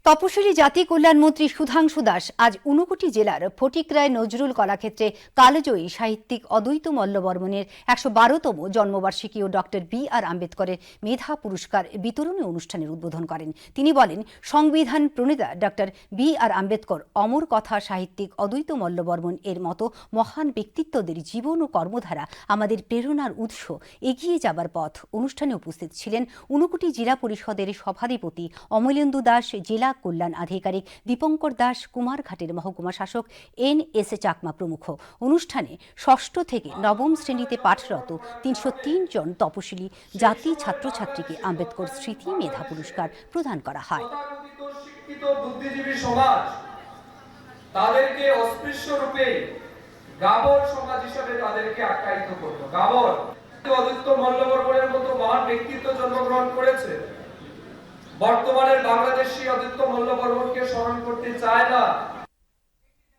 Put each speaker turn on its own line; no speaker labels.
তপশিলি জাতি কল্যাণ মন্ত্রী সুধাংশু দাস আজ ঊনকোটি জেলার ফটিকরায় নজরুল কলাক্ষেত্রে কালজয়ী সাহিত্যিক অদ্বৈত মল্লবর্মণের ১১২তম জন্মবার্ষিকী ও ডক্টর বি.আর. আম্বেদকরের মেধা পুরস্কার বিতরণী অনুষ্ঠানের উদ্বোধন করেন। তিনি বলেন, সংবিধান প্রণেতা ডক্টর বি.আর. আম্বেদকর, অমর কথা সাহিত্যিক অদ্বৈত মল্লবর্মণ এর মতো মহান ব্যক্তিত্বদের জীবন ও কর্মধারা আমাদের প্রেরণার উৎস, এগিয়ে যাবার পথ। অনুষ্ঠানে উপস্থিত ছিলেন ঊনকোটি জেলা পরিষদের সভাধিপতি অমলেন্দু দাস, জেলা কল্যাণ আধিকারিক দীপঙ্কর দাস, কুমারঘাটের মহকুমা শাসক এন.এস. চাকমা প্রমুখ। অনুষ্ঠানে ষষ্ঠ থেকে নবম শ্রেণীতে পাঠরত ৩০৩ জন তপশিলি জাতি ছাত্রছাত্রীকে আম্বেদকর স্মৃতি মেধা পুরস্কার প্রদান করা হয়।
শিক্ষিত বুদ্ধিজীবী সমাজ তাদেরকে অস্পৃশ্য রূপে গাবর সমাজ হিসেবে তাদেরকে আখ্যায়িত করত। গাবর অদ্বৈত মল্লবর্মণের মতো মহান ব্যক্তিত্ব জন্মগ্রহণ করেছে। বর্তমানের বাংলাদেশি অদ্বৈত মল্লবর্মণকে স্মরণ করতে চায় না।